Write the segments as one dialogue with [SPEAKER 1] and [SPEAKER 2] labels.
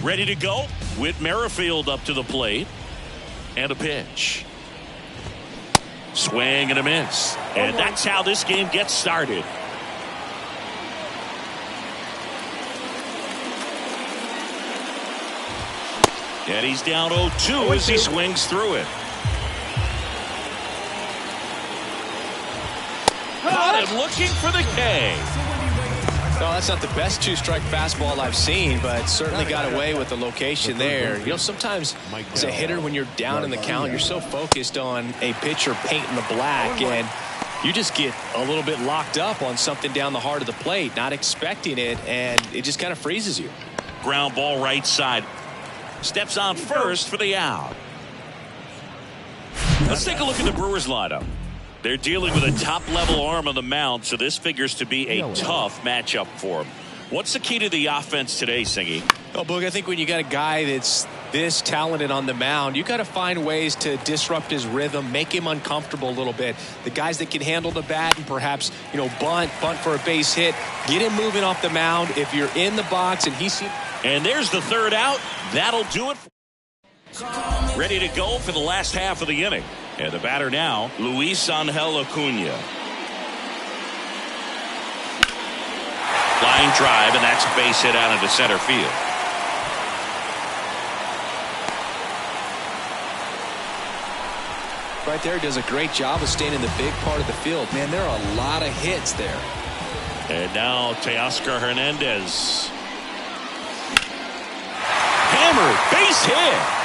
[SPEAKER 1] Ready to go. Whit Merrifield up to the plate. And a pitch. Swing and a miss. And that's how this game gets started. And he's down 0-2 as he swings through it. Caught him looking for the K.
[SPEAKER 2] No, that's not the best two-strike fastball I've seen, but certainly got away with the location there. You know, sometimes as a hitter, when you're down in the count, you're so focused on a pitcher painting the black, and you just get a little bit locked up on something down the heart of the plate, not expecting it, and it just kind of freezes you.
[SPEAKER 1] Ground ball right side. Steps on first for the out. Let's take a look at the Brewers lineup. They're dealing with a top-level arm on the mound, so this figures to be a tough matchup for them. What's the key to the offense today, Singy?
[SPEAKER 2] Well, Boog, I think when you got a guy that's this talented on the mound, you got to find ways to disrupt his rhythm, make him uncomfortable a little bit. The guys that can handle the bat and perhaps, you know, bunt for a base hit, get him moving off the mound. If you're in the box and he's...
[SPEAKER 1] And there's the third out. That'll do it. Ready to go for the last half of the inning. And the batter now, Luis Angel Acuna. Line drive, and that's a base hit out into center field.
[SPEAKER 2] Right there, does a great job of staying in the big part of the field. Man, there are a lot of hits there.
[SPEAKER 1] And now Teoscar Hernandez. Hammered, base hit.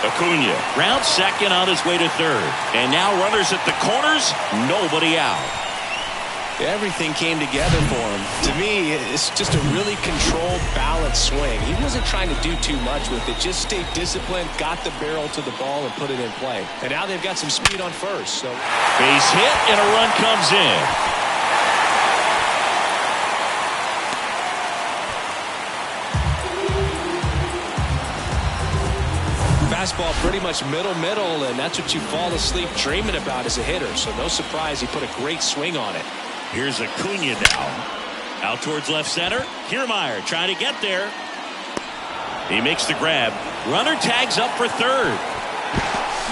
[SPEAKER 1] Acuna round second on his way to third. And now runners at the corners, nobody out.
[SPEAKER 2] Everything came together for him. To me, it's just a really controlled, balanced swing. He wasn't trying to do too much with it. Just stayed disciplined, got the barrel to the ball, and put it in play. And now they've got some speed on first. So
[SPEAKER 1] base hit, and a run comes in.
[SPEAKER 2] Fastball pretty much middle, and that's what you fall asleep dreaming about as a hitter. So no surprise he put a great swing on it.
[SPEAKER 1] Here's Acuna now. Out towards left center. Kiermaier trying to get there. He makes the grab. Runner tags up for third.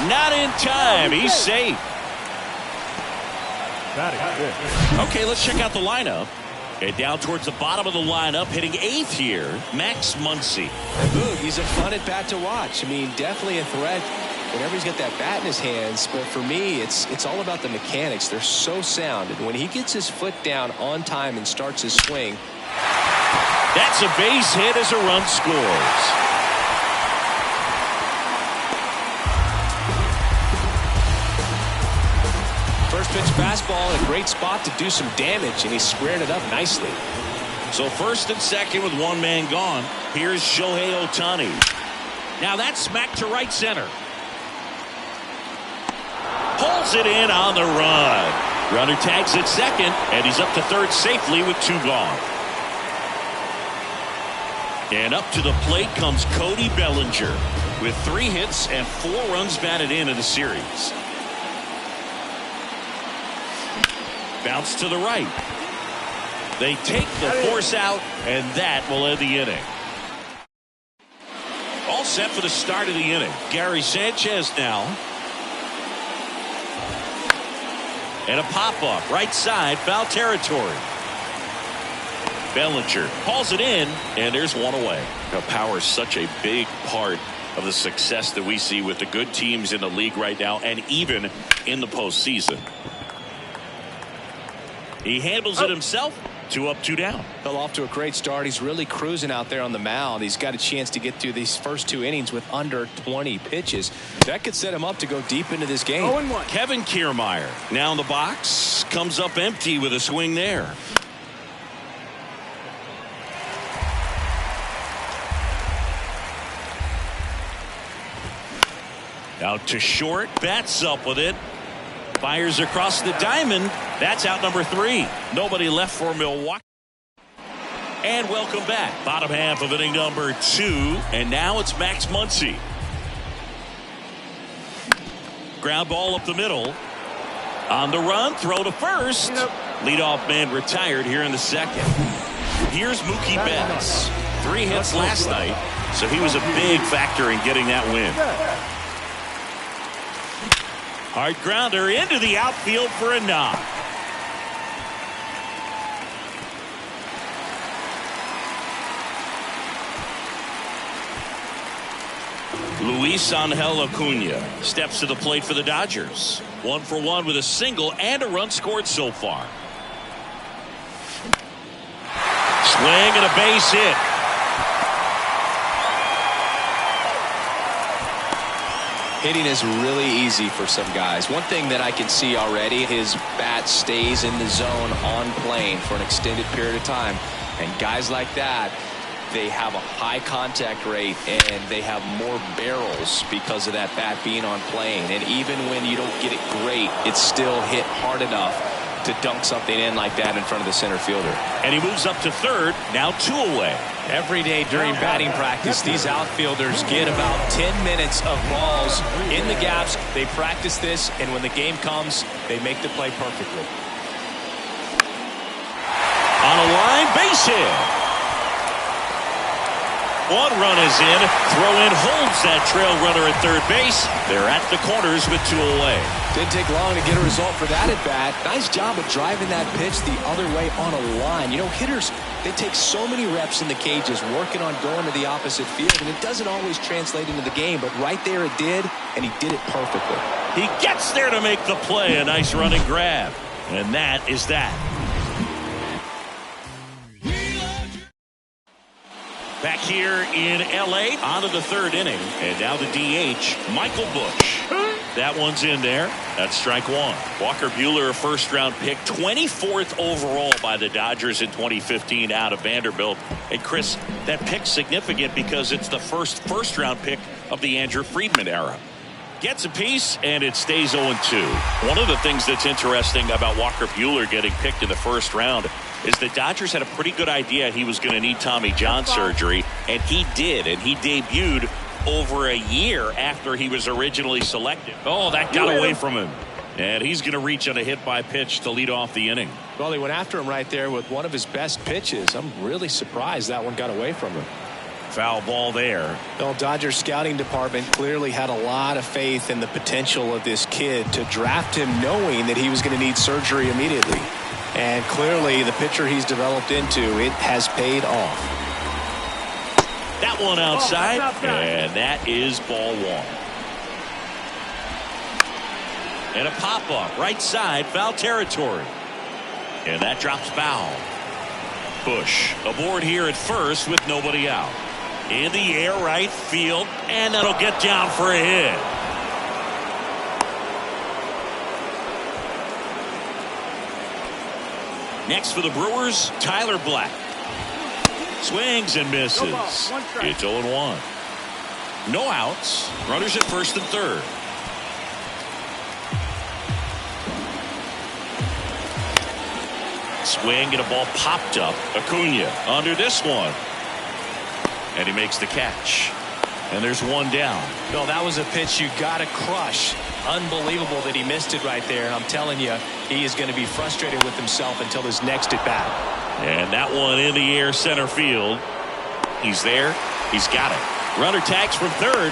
[SPEAKER 1] Not in time. He's safe. Okay, let's check out the lineup. And down towards the bottom of the lineup, hitting eighth here, Max Muncy.
[SPEAKER 2] And Boog, he's a fun at bat to watch. I mean, definitely a threat whenever he's got that bat in his hands. But for me, it's all about the mechanics. They're so sound. And when he gets his foot down on time and starts his swing.
[SPEAKER 1] That's a base hit as a run scores.
[SPEAKER 2] First pitch fastball in a great spot to do some damage, and he squared it up nicely.
[SPEAKER 1] So first and second with one man gone. Here's Shohei Ohtani. Now that's smacked to right center. Pulls it in on the run. Runner tags at second, and he's up to third safely with two gone. And up to the plate comes Cody Bellinger with 3 hits and 4 runs batted in the series. Bounce to the right. They take the force out, and that will end the inning. All set for the start of the inning. Gary Sanchez now. And a pop-up right side, foul territory. Bellinger hauls it in, and there's one away. Now, power is such a big part of the success that we see with the good teams in the league right now, and even in the postseason. He handles it himself. 2 up, 2 down.
[SPEAKER 2] Fell off to a great start. He's really cruising out there on the mound. He's got a chance to get through these first 2 innings with under 20 pitches. That could set him up to go deep into this game.
[SPEAKER 1] 0-1. Kevin Kiermaier now in the box. Comes up empty with a swing there. Out to short. Bats up with it. Fires across the diamond. That's out number 3. Nobody left for Milwaukee. And welcome back. Bottom half of inning number 2. And now it's Max Muncy. Ground ball up the middle. On the run. Throw to first. Leadoff man retired here in the second. Here's Mookie Betts. 3 hits last night, so he was a big factor in getting that win. Hard grounder into the outfield for a knock. Luis Angel Acuna steps to the plate for the Dodgers. 1 for 1 with a single and a run scored so far. Swing and a base hit.
[SPEAKER 2] Hitting is really easy for some guys. One thing that I can see already, his bat stays in the zone on plane for an extended period of time. And guys like that, they have a high contact rate and they have more barrels because of that bat being on plane. And even when you don't get it great, it's still hit hard enough to dunk something in like that in front of the center fielder.
[SPEAKER 1] And he moves up to third, now 2 away.
[SPEAKER 2] Every day during batting practice, these outfielders get about 10 minutes of balls in the gaps. They practice this, and when the game comes, they make the play perfectly.
[SPEAKER 1] On a line, base hit. 1 run is in. Throw in holds that trail runner at third base. They're at the corners with 2 away.
[SPEAKER 2] Didn't take long to get a result for that at bat. Nice job of driving that pitch the other way on a line. You know, hitters, they take so many reps in the cages working on going to the opposite field, and it doesn't always translate into the game, but right there it did, and he did it perfectly.
[SPEAKER 1] He gets there to make the play. A nice running grab. And that is that. Back here in L.A. on to the 3rd inning. And now the DH, Michael Busch. That one's in there. That's strike 1. Walker Buehler, a first-round pick, 24th overall by the Dodgers in 2015 out of Vanderbilt. And Chris, that pick's significant because it's the first-round pick of the Andrew Friedman era. Gets a piece, and it stays 0-2. One of the things that's interesting about Walker Buehler getting picked in the first round is the Dodgers had a pretty good idea he was going to need Tommy John surgery, and he did, and he debuted over a year after he was originally selected. Oh, that got away from him. And he's going to reach on a hit by pitch to lead off the inning.
[SPEAKER 2] Well, he went after him right there with one of his best pitches. I'm really surprised that one got away from him.
[SPEAKER 1] Foul ball there.
[SPEAKER 2] Well, Dodgers scouting department clearly had a lot of faith in the potential of this kid to draft him knowing that he was going to need surgery immediately. And clearly the pitcher he's developed into, it has paid off.
[SPEAKER 1] That one outside, and that is ball 1. And a pop-up right side, foul territory. And that drops foul. Busch aboard here at first with nobody out. In the air, right field, and that'll get down for a hit. Next for the Brewers, Tyler Black. Swings and misses. It's 0-1. No outs. Runners at first and third. Swing and a ball popped up. Acuna under this one. And he makes the catch. And there's 1 down.
[SPEAKER 2] No, that was a pitch you got to crush. Unbelievable that he missed it right there. I'm telling you, he is going to be frustrated with himself until his next at bat.
[SPEAKER 1] And that one in the air center field. He's there. He's got it. Runner tags from third.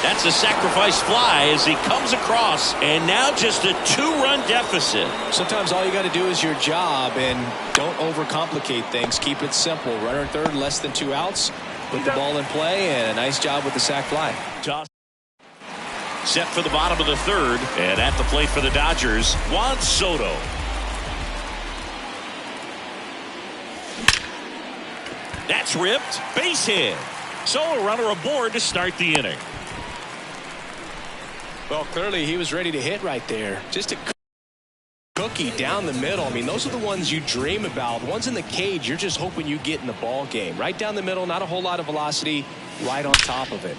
[SPEAKER 1] That's a sacrifice fly as he comes across. And now just a 2-run deficit.
[SPEAKER 2] Sometimes all you got to do is your job and don't overcomplicate things. Keep it simple. Runner at third, less than 2 outs. Put the ball in play, and a nice job with the sac fly.
[SPEAKER 1] Toss. Set for the bottom of the 3rd. And at the plate for the Dodgers, Juan Soto. That's ripped. Base hit. So a runner aboard to start the inning.
[SPEAKER 2] Well, clearly he was ready to hit right there. Just a cookie down the middle. I mean, those are the ones you dream about. The ones in the cage, you're just hoping you get in the ball game. Right down the middle, not a whole lot of velocity, right on top of it.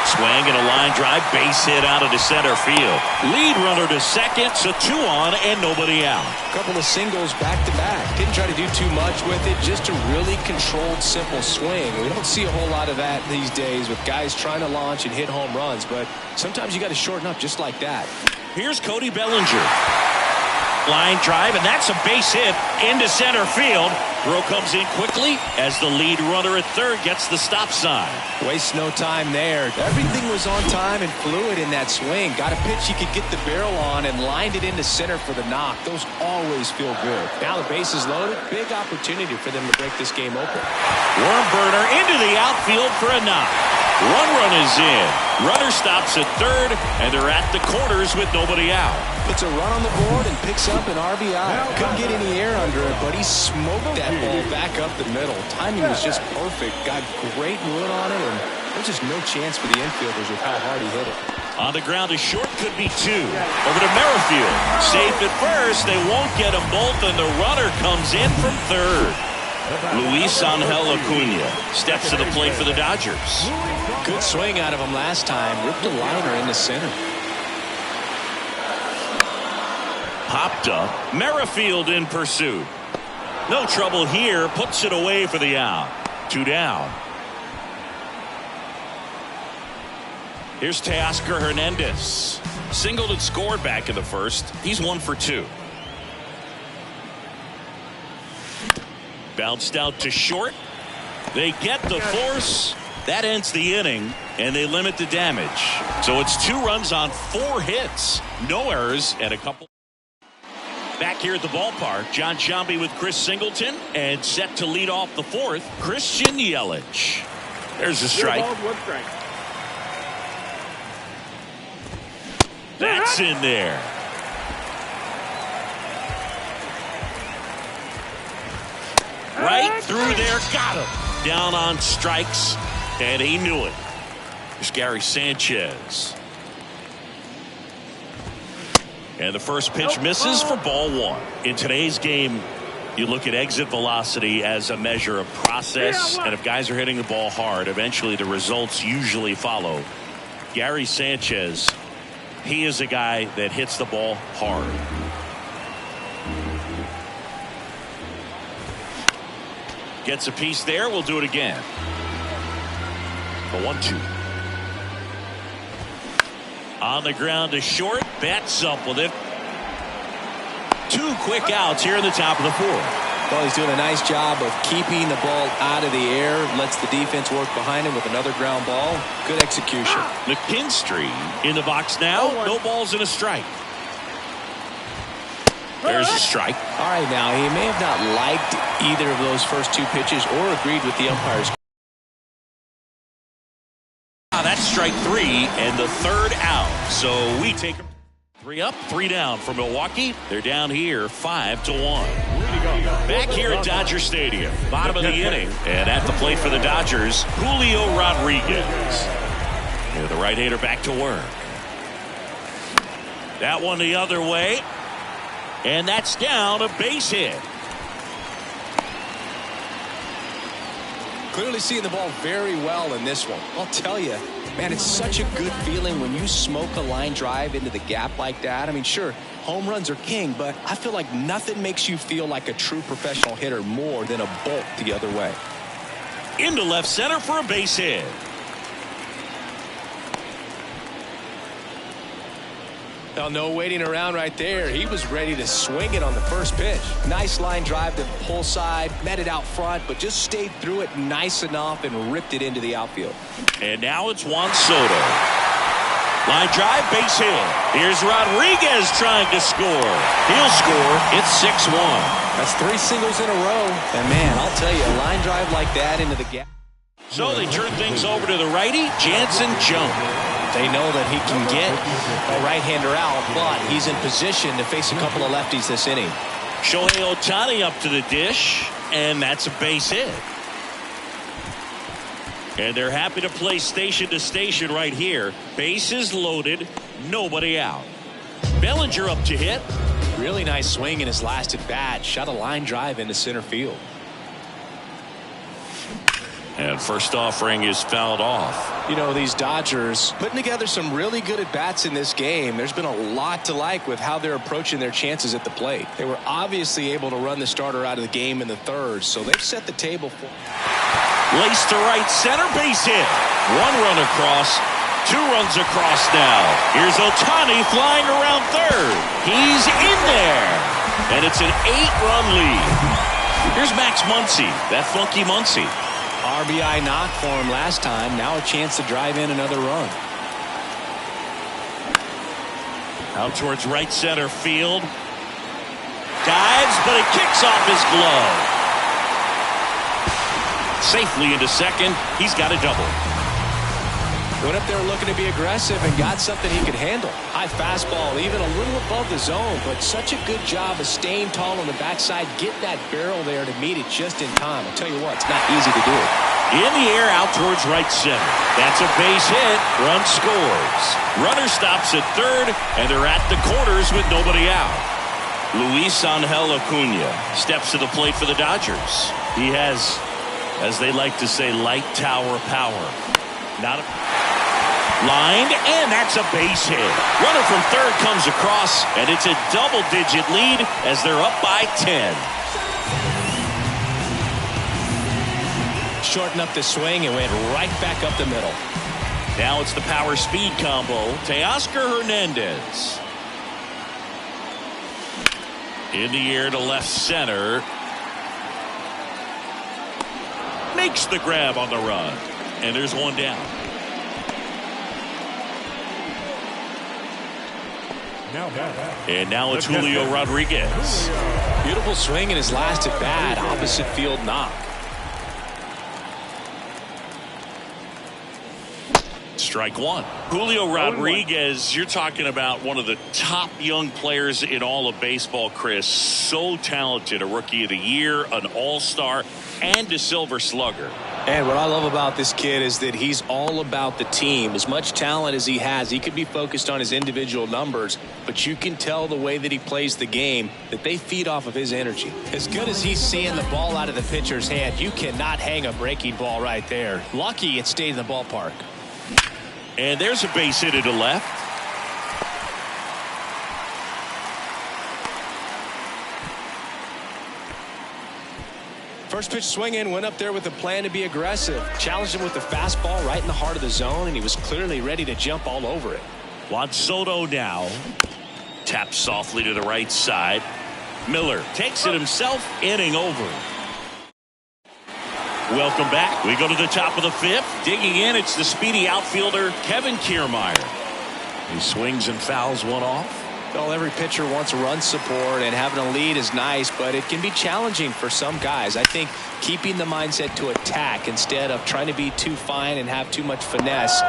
[SPEAKER 1] Swing and a line drive, base hit out of the center field. Lead runner to second, so 2 on and nobody out.
[SPEAKER 2] A couple of singles back to back. Didn't try to do too much with it, just a really controlled, simple swing. We don't see a whole lot of that these days with guys trying to launch and hit home runs, but sometimes you got to shorten up just like that.
[SPEAKER 1] Here's Cody Bellinger. Line drive, and that's a base hit into center field. Throw comes in quickly as the lead runner at third gets the stop sign.
[SPEAKER 2] Waste no time there. Everything was on time and fluid in that swing. Got a pitch he could get the barrel on and lined it into center for the knock. Those always feel good. Now the base is loaded. Big opportunity for them to break this game open.
[SPEAKER 1] Worm burner into the outfield for a knock. One run is in. Runner stops at third, and they're at the corners with nobody out.
[SPEAKER 2] Puts a run on the board and picks up an RBI. Couldn't get any air under it, but he smoked that ball back up the middle. Timing was just perfect. Got great wood on it, and there's just no chance for the infielders with how hard he hit it.
[SPEAKER 1] On the ground, a short could be two. Over to Merrifield. Safe at first. They won't get them both, and the runner comes in from third. Luis Angel Acuna steps to the plate for the Dodgers.
[SPEAKER 2] Good swing out of him last time. Ripped a liner into center.
[SPEAKER 1] Popped up. Merrifield in pursuit. No trouble here. Puts it away for the out. 2 down. Here's Teoscar Hernandez. Singled and scored back in the first. He's 1 for 2. Bounced out to short. They get the force. That ends the inning, and they limit the damage. So it's 2 runs on 4 hits. No errors and a couple. Back here at the ballpark, John Sciambi with Chris Singleton, and set to lead off the 4th, Christian Yelich. There's a strike. That's in there. Right through there, got him. Down on strikes, and he knew it. There's Gary Sanchez. And the first pitch misses for ball 1. In today's game, you look at exit velocity as a measure of process, and if guys are hitting the ball hard, eventually the results usually follow. Gary Sanchez, he is a guy that hits the ball hard. Gets a piece there. We'll do it again. The 1-2. On the ground to short. Bats up with it. 2 quick outs here in the top of the 4th.
[SPEAKER 2] Well, he's doing a nice job of keeping the ball out of the air. Lets the defense work behind him with another ground ball. Good execution.
[SPEAKER 1] McKinstry in the box now. No balls and a strike. There's a strike.
[SPEAKER 2] All right, now he may have not liked either of those first 2 pitches or agreed with the umpires.
[SPEAKER 1] That's strike 3 and the 3rd out. So we take 3 up, 3 down for Milwaukee. They're down here 5-1. Back here at Dodger Stadium, bottom of the inning, and at the plate for the Dodgers, Julio Rodriguez. The right-hander back to work. That one the other way. And that's down, a base hit.
[SPEAKER 2] Clearly seeing the ball very well in this one. I'll tell you, man, it's such a good feeling when you smoke a line drive into the gap like that. I mean, sure, home runs are king, but I feel like nothing makes you feel like a true professional hitter more than a bolt the other way.
[SPEAKER 1] Into left center for a base hit.
[SPEAKER 2] Well, no waiting around right there. He was ready to swing it on the first pitch. Nice line drive to the pull side, met it out front, but just stayed through it nice enough and ripped it into the outfield.
[SPEAKER 1] And now it's Juan Soto. Line drive, base hit. Here's Rodriguez trying to score. He'll score. It's 6-1.
[SPEAKER 2] That's 3 singles in a row. And man, I'll tell you, a line drive like that into the gap.
[SPEAKER 1] So they turn things over to the righty, Jansen Junk.
[SPEAKER 2] They know that he can get a right-hander out, but he's in position to face a couple of lefties this inning.
[SPEAKER 1] Shohei Ohtani up to the dish, and that's a base hit. And they're happy to play station to station right here. Bases loaded, nobody out. Bellinger up to hit.
[SPEAKER 2] Really nice swing in his last at bat. Shot a line drive into center field.
[SPEAKER 1] And first offering is fouled off.
[SPEAKER 2] You know, these Dodgers putting together some really good at-bats in this game. There's been a lot to like with how they're approaching their chances at the plate. They were obviously able to run the starter out of the game in the 3rd, so they've set the table for.
[SPEAKER 1] Lace to right center, base hit. 1 run across, 2 runs across now. Here's Ohtani flying around 3rd. He's in there. And it's an 8-run lead. Here's Max Muncy, that funky Muncy.
[SPEAKER 2] RBI knock for him last time. Now a chance to drive in another run.
[SPEAKER 1] Out towards right center field. Dives, but it kicks off his glove. Safely into second. He's got a double.
[SPEAKER 2] Went up there looking to be aggressive and got something he could handle. High fastball, even a little above the zone, but such a good job of staying tall on the backside, getting that barrel there to meet it just in time. I'll tell you what, it's not easy to do.
[SPEAKER 1] In the air out towards right center. That's a base hit. Run scores. Runner stops at third, and they're at the corners with nobody out. Luis Angel Acuna steps to the plate for the Dodgers. He has, as they like to say, light tower power. Not a lined, and that's a base hit. Runner from third comes across, and it's a double-digit lead as they're up by 10.
[SPEAKER 2] Shortened up the swing and went right back up the middle.
[SPEAKER 1] Now it's the power speed combo. Teoscar Hernandez. In the air to left center. Makes the grab on the run. And there's one down. And now it's Julio Rodriguez.
[SPEAKER 2] Beautiful swing in his last at bat. Opposite field knock.
[SPEAKER 1] Strike one. Julio Rodriguez, you're talking about one of the top young players in all of baseball, Chris. So talented. A Rookie of the Year, an All-Star, and a Silver Slugger.
[SPEAKER 2] And what I love about this kid is that he's all about the team. As much talent as he has, he could be focused on his individual numbers, but you can tell the way that he plays the game that they feed off of his energy. As good as he's seeing the ball out of the pitcher's hand, you cannot hang a breaking ball right there. Lucky it stayed in the ballpark.
[SPEAKER 1] And there's a base hit to left.
[SPEAKER 2] First pitch swinging, went up there with a plan to be aggressive. Challenged him with the fastball right in the heart of the zone, and he was clearly ready to jump all over it.
[SPEAKER 1] Juan Soto now. Taps softly to the right side. Miller takes it himself, inning over. Welcome back. We go to the top of the fifth. Digging in, it's the speedy outfielder, Kevin Kiermaier. He swings and fouls one off.
[SPEAKER 2] Well, every pitcher wants run support, and having a lead is nice, but it can be challenging for some guys. I think keeping the mindset to attack instead of trying to be too fine and have too much finesse.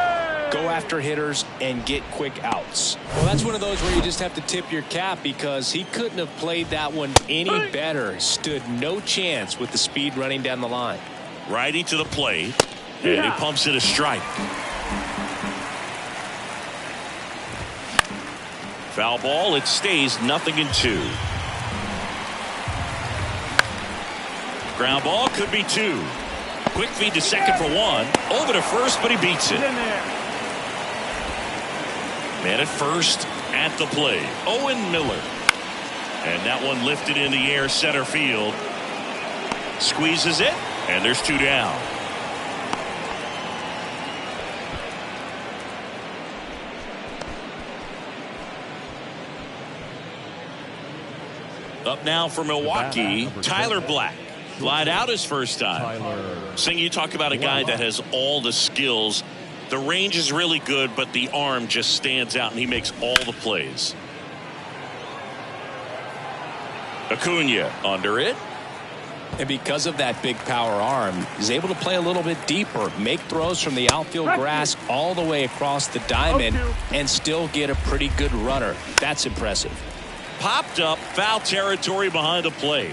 [SPEAKER 2] Go after hitters and get quick outs. Well, that's one of those where you just have to tip your cap because he couldn't have played that one any better. Stood no chance with the speed running down the line.
[SPEAKER 1] Righty to the plate, and he pumps it a strike. Foul ball, it stays 0-2. Ground ball could be 2. Quick feed to second for 1. Over to first, but he beats it. Man at first at the plate, Owen Miller. And that one lifted in the air center field. Squeezes it. And there's 2 down. Up now for Milwaukee, Tyler Black. Lied out his first time. Sing, you talk about a guy that has all the skills. The range is really good, but the arm just stands out, and he makes all the plays. Acuna under it.
[SPEAKER 2] And because of that big power arm, he's able to play a little bit deeper, make throws from the outfield grass all the way across the diamond, and still get a pretty good runner. That's impressive.
[SPEAKER 1] Popped up, foul territory behind the plate.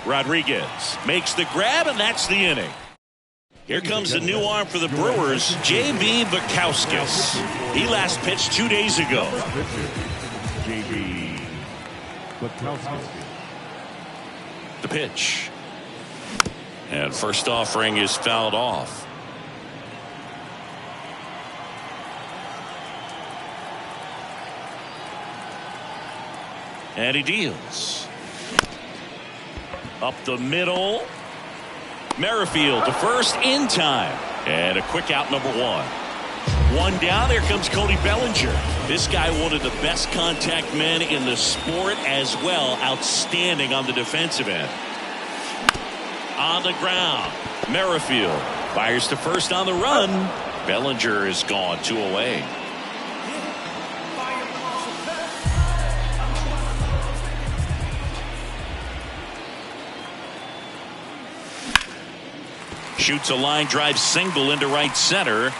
[SPEAKER 1] Rodriguez makes the grab, and that's the inning. Here comes the new arm for the Brewers, J.B. Bukowskis. He last pitched 2 days ago.
[SPEAKER 3] J.B. Bukowskis.
[SPEAKER 1] The pitch. And first offering is fouled off. And he deals. Up the middle. Merrifield to first in time. And a quick out, number 1. One down. Here comes Cody Bellinger. This guy, one of the best contact men in the sport as well. Outstanding on the defensive end. On the ground, Merrifield fires to first on the run. Bellinger is gone, 2 away. Shoots a line drive single into right center.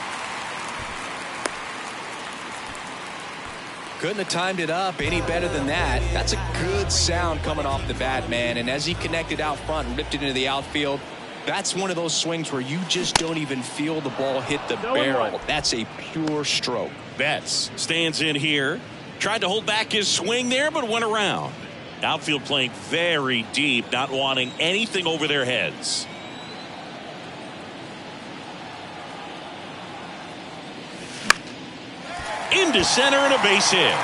[SPEAKER 2] Couldn't have timed it up any better than that. That's a good sound coming off the bat, man. And as he connected out front and ripped it into the outfield, that's one of those swings where you just don't even feel the ball hit the barrel. That's a pure stroke.
[SPEAKER 1] Betts stands in here. Tried to hold back his swing there, but went around. Outfield playing very deep, not wanting anything over their heads. Into center and a base hit.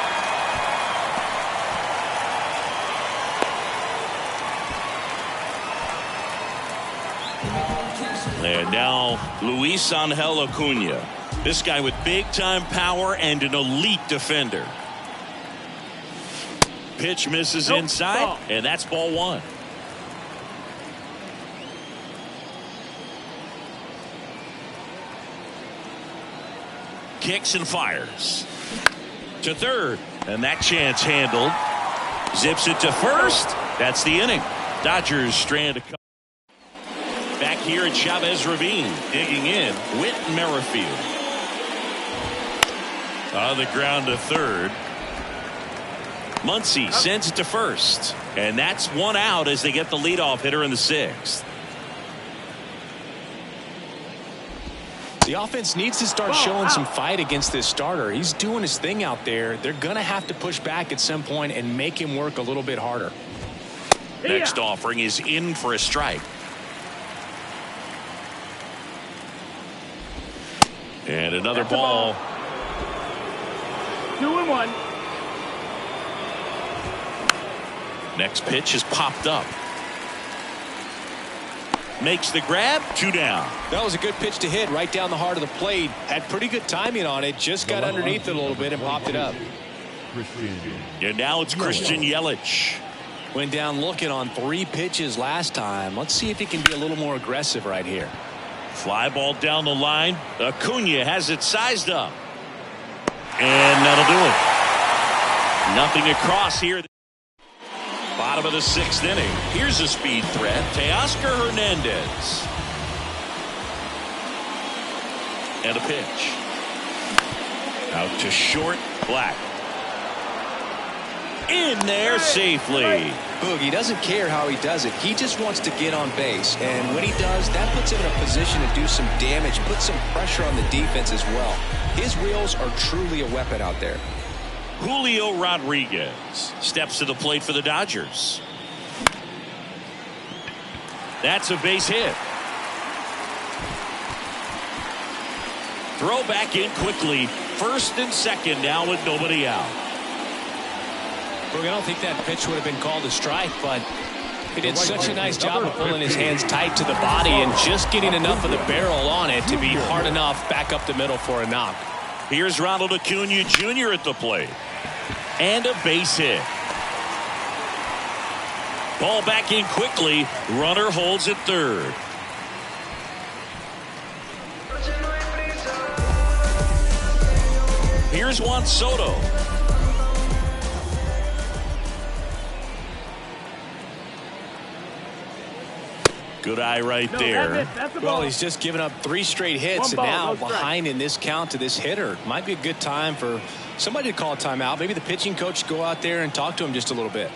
[SPEAKER 1] And now Luis Angel Acuna. This guy with big time power and an elite defender. Pitch misses inside, and that's ball 1. Kicks and fires to third, and that chance handled. Zips it to first. That's the inning. Dodgers strand a couple. Back here at Chavez Ravine, digging in, Whit Merrifield. On the ground to third. Muncy sends it to first, and that's 1 out as they get the leadoff hitter in the 6th.
[SPEAKER 2] The offense needs to start showing some fight against this starter. He's doing his thing out there. They're going to have to push back at some point and make him work a little bit harder.
[SPEAKER 1] Next offering is in for a strike. And another ball.
[SPEAKER 3] 2-1.
[SPEAKER 1] Next pitch is popped up. Makes the grab, 2 down.
[SPEAKER 2] That was a good pitch to hit right down the heart of the plate. Had pretty good timing on it. Just got underneath it a little bit and popped it up.
[SPEAKER 1] And now it's Christian Yelich.
[SPEAKER 2] Went down looking on 3 pitches last time. Let's see if he can be a little more aggressive right here.
[SPEAKER 1] Fly ball down the line. Acuna has it sized up. And that'll do it. Nothing across here. Bottom of the 6th inning. Here's a speed threat. Teoscar Hernandez. And a pitch. Out to short. Black. In there safely.
[SPEAKER 2] Boogie doesn't care how he does it. He just wants to get on base. And when he does, that puts him in a position to do some damage, put some pressure on the defense as well. His wheels are truly a weapon out there.
[SPEAKER 1] Julio Rodriguez steps to the plate for the Dodgers. That's a base hit. Throw back in quickly. First and second now with nobody out.
[SPEAKER 2] Look, I don't think that pitch would have been called a strike, but he did such a nice job of pulling his hands tight to the body and just getting enough of the barrel on it to be hard enough back up the middle for a knock.
[SPEAKER 1] Here's Ronald Acuna Jr. at the plate. And a base hit. Ball back in quickly. Runner holds at third. Here's Juan Soto. Good eye right there.
[SPEAKER 2] Well, he's just given up 3 straight hits, and now behind in this count to this hitter. Might be a good time for somebody to call a timeout. Maybe the pitching coach go out there and talk to him just a little bit.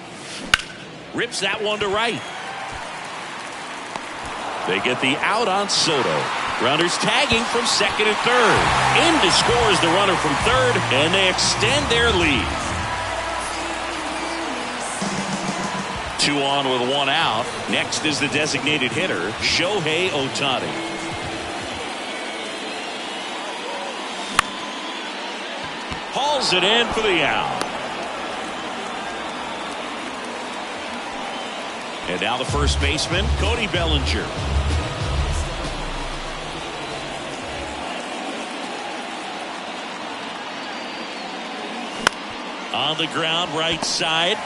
[SPEAKER 1] Rips that one to right. They get the out on Soto. Runners tagging from second and third. In to scores the runner from third, and they extend their lead. 2 on with 1 out. Next is the designated hitter, Shohei Ohtani. Hauls it in for the out. And now the first baseman, Cody Bellinger. On the ground, right side.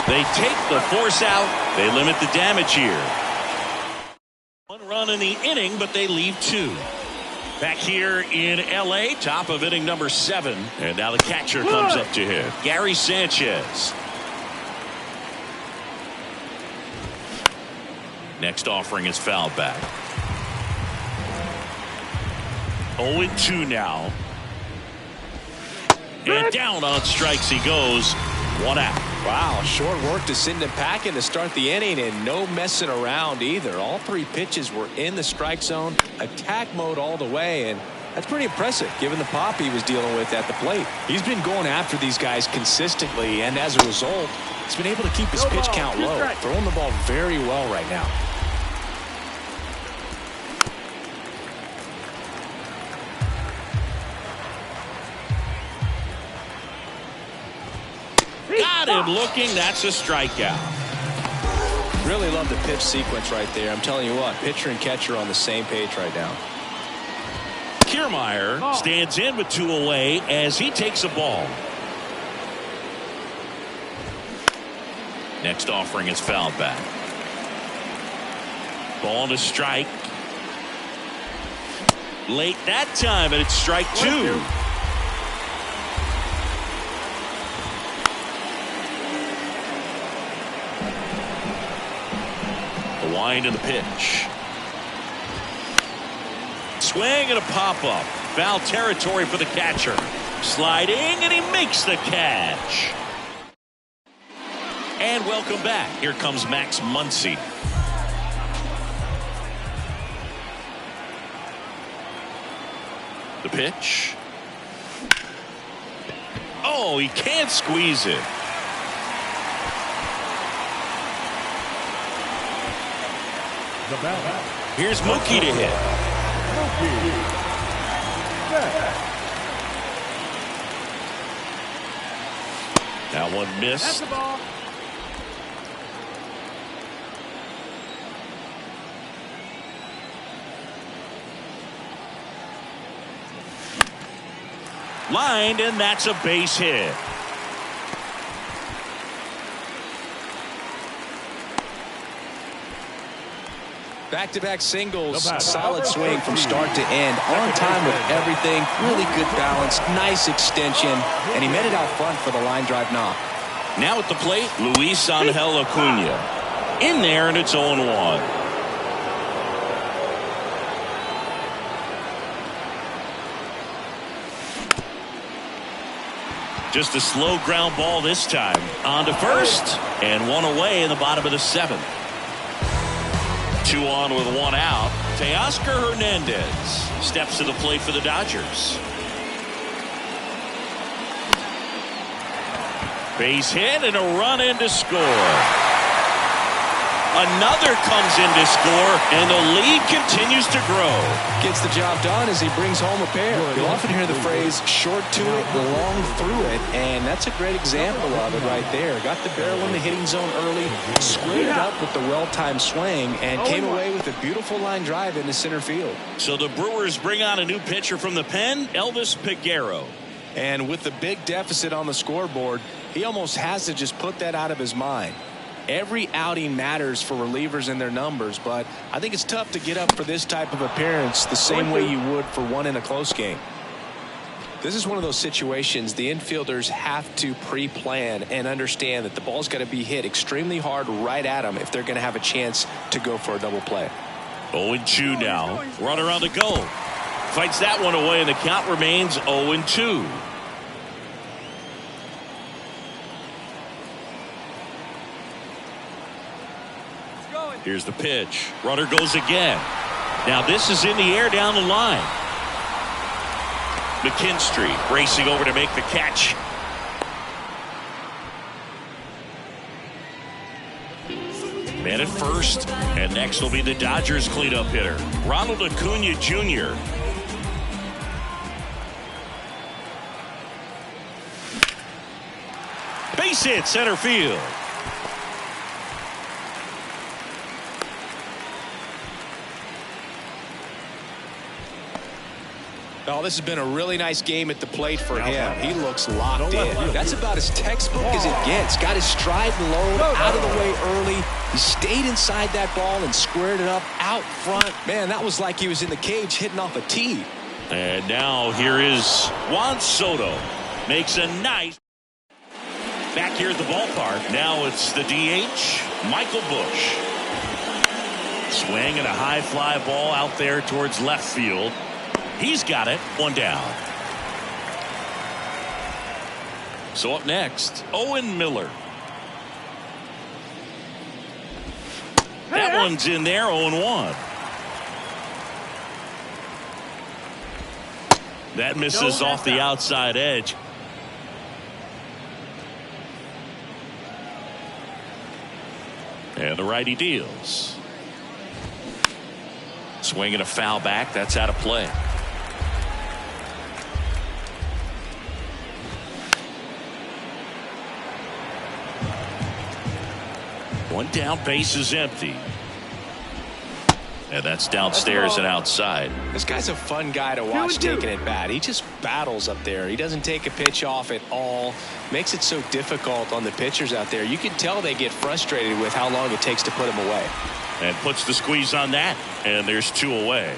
[SPEAKER 1] They take the force out. They limit the damage here. One run in the inning, but they leave two. Back here in L.A., top of inning number 7. And now the catcher comes up to him, Gary Sanchez. Next offering is fouled back. 0-2 now. And down on strikes he goes. 1 out.
[SPEAKER 2] Wow, short work to send him packing to start the inning, and no messing around either. All 3 pitches were in the strike zone, attack mode all the way, and that's pretty impressive given the pop he was dealing with at the plate. He's been going after these guys consistently, and as a result, he's been able to keep his pitch count low, throwing the ball very well right now.
[SPEAKER 1] Got him looking. That's a strikeout.
[SPEAKER 2] Really love the pitch sequence right there. I'm telling you what, pitcher and catcher on the same page right now.
[SPEAKER 1] Kiermaier stands in with 2 away as he takes a ball. Next offering is fouled back. Ball to strike. Late that time, and it's strike 2. Wind in the pitch. Swing and a pop-up. Foul territory for the catcher. Sliding, and he makes the catch. And welcome back. Here comes Max Muncy. The pitch. Oh, he can't squeeze it. Here's Mookie to hit. That one missed. Lined, and that's a base hit.
[SPEAKER 2] Back-to-back singles, solid swing from start to end, on time with everything, really good balance, nice extension, and he made it out front for the line drive knock.
[SPEAKER 1] Now at the plate, Luis Angel Acuna. In there, and it's 0-1. Just a slow ground ball this time. On to first, and 1 away in the bottom of the 7th. 2 on with 1 out. Teoscar Hernandez steps to the plate for the Dodgers. Base hit and a run in to score. Another comes in to score, and the lead continues to grow.
[SPEAKER 2] Gets the job done as he brings home a pair. You'll often hear the phrase short to it, long through it, and that's a great example of it right there. Got the barrel in the hitting zone early, squared it up with the well-timed swing, and came away with a beautiful line drive into center field.
[SPEAKER 1] So the Brewers bring on a new pitcher from the pen, Elvis Peguero.
[SPEAKER 2] And with the big deficit on the scoreboard, he almost has to just put that out of his mind. Every outing matters for relievers and their numbers, but I think it's tough to get up for this type of appearance the same way you would for one in a close game. This is one of those situations the infielders have to pre-plan and understand that the ball's got to be hit extremely hard right at them if they're going to have a chance to go for a double play.
[SPEAKER 1] 0-2 now. Runner on the go. Fights that one away, and the count remains 0-2. Here's the pitch. Runner goes again. Now this is in the air down the line. McKinstry racing over to make the catch. Man at first, and next will be the Dodgers cleanup hitter, Ronald Acuna Jr. Base hit center field.
[SPEAKER 2] Oh, this has been a really nice game at the plate for him. He looks locked in. That's about as textbook as it gets. Got his stride and load out of the way early. He stayed inside that ball and squared it up out front. Man, that was like he was in the cage hitting off a tee.
[SPEAKER 1] And now here is Juan Soto. Makes a nice. Back here at the ballpark. Now it's the DH, Michael Busch. Swing and a high fly ball out there towards left field. He's got it. One down. So up next, Owen Miller. That one's in there, 0-1. That misses off the outside edge. And the righty deals. Swinging a foul back. That's out of play. One down, base is empty. And that's downstairs and outside.
[SPEAKER 2] This guy's a fun guy to watch taking at bat. He just battles up there. He doesn't take a pitch off at all. Makes it so difficult on the pitchers out there. You can tell they get frustrated with how long it takes to put him away.
[SPEAKER 1] And puts the squeeze on that. And there's 2 away.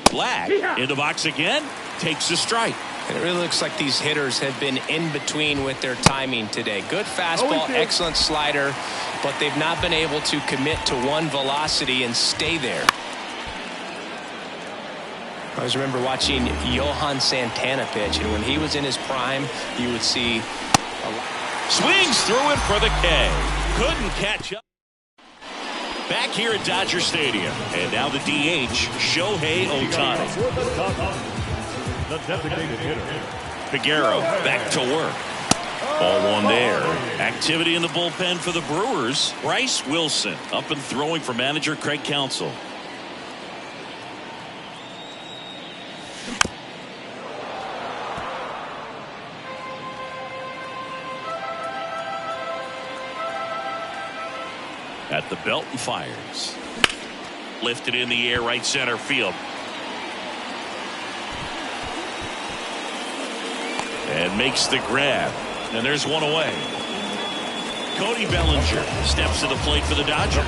[SPEAKER 1] Black in the box again. Takes a strike.
[SPEAKER 2] And it really looks like these hitters have been in between with their timing today. Good fastball, excellent slider, but they've not been able to commit to one velocity and stay there. I always remember watching Johan Santana pitch, and when he was in his prime, you would see a lot.
[SPEAKER 1] Swings through it for the K. Couldn't catch up. Back here at Dodger Stadium. And now the DH, Shohei Ohtani.
[SPEAKER 3] The designated hitter.
[SPEAKER 1] Figueroa back to work. Ball one there. Activity in the bullpen for the Brewers. Bryce Wilson up and throwing for manager Craig Counsell. At the belt and fires. Lifted in the air, right center field. And makes the grab. And there's one away. Cody Bellinger steps to the plate for the Dodgers.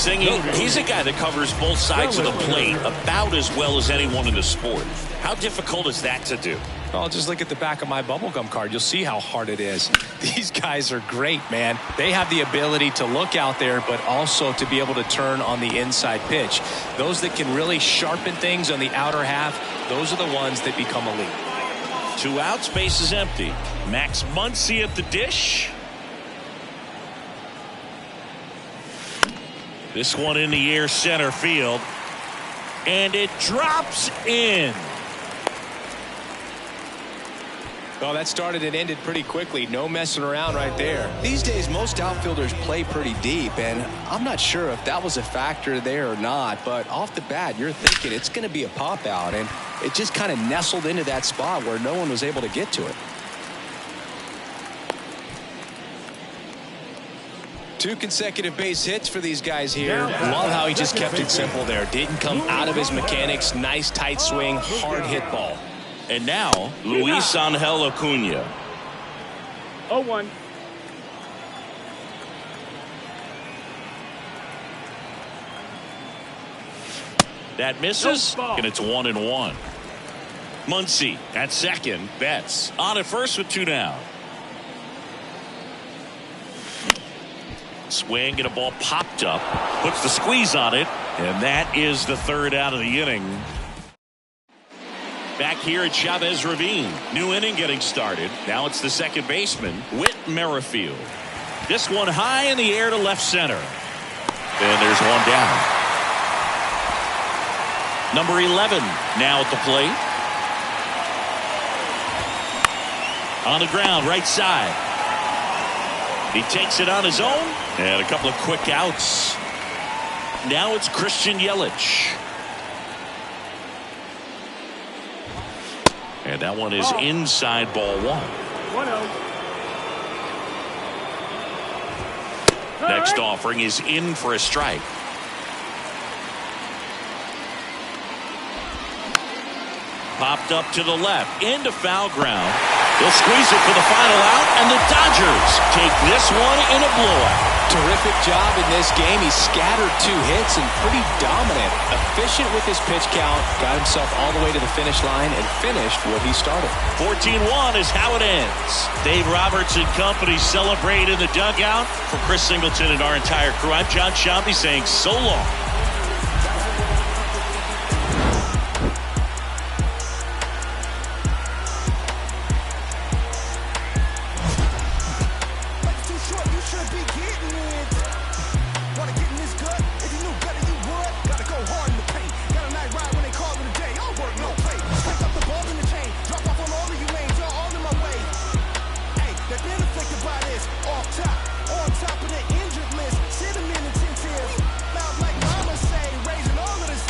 [SPEAKER 1] Singing, he's a guy that covers both sides of the plate about as well as anyone in the sport. How difficult is that to do?
[SPEAKER 2] Well, just look at the back of my bubblegum card. You'll see how hard it is. These guys are great, man. They have the ability to look out there, but also to be able to turn on the inside pitch. Those that can really sharpen things on the outer half, those are the ones that become elite.
[SPEAKER 1] 2 outs, base is empty. Max Muncy at the dish. This one in the air, center field. And it drops in.
[SPEAKER 2] Well, that started and ended pretty quickly. No messing around right there. These days, most outfielders play pretty deep, and I'm not sure if that was a factor there or not, but off the bat, you're thinking it's going to be a pop out, and it just kind of nestled into that spot where no one was able to get to it. 2 consecutive base hits for these guys here. Love how he just kept it simple there. Didn't come out of his mechanics. Nice tight swing, hard hit ball.
[SPEAKER 1] And now, Luis Angel Acuna.
[SPEAKER 4] 0-1.
[SPEAKER 1] That misses, and it's 1-1. Muncy at second. Betts on at first with 2 down. Swing and a ball popped up. Puts the squeeze on it, and that is the 3rd out of the inning. Back here at Chavez Ravine. New inning getting started. Now it's the second baseman, Whit Merrifield. This one high in the air to left center. And there's one down. Number 11 now at the plate. On the ground, right side. He takes it on his own. And a couple of quick outs. Now it's Christian Yelich. And that one is inside, ball 1.
[SPEAKER 4] 1-0.
[SPEAKER 1] Next offering is in for a strike. Popped up to the left, into foul ground. They'll squeeze it for the final out, and the Dodgers take this one in a blowout.
[SPEAKER 2] Terrific job in this game. He scattered 2 hits and pretty dominant. Efficient with his pitch count. Got himself all the way to the finish line and finished what he started.
[SPEAKER 1] 14-1 is how it ends. Dave Roberts and company celebrate in the dugout. For Chris Singleton and our entire crew, I'm John Shambi saying so long.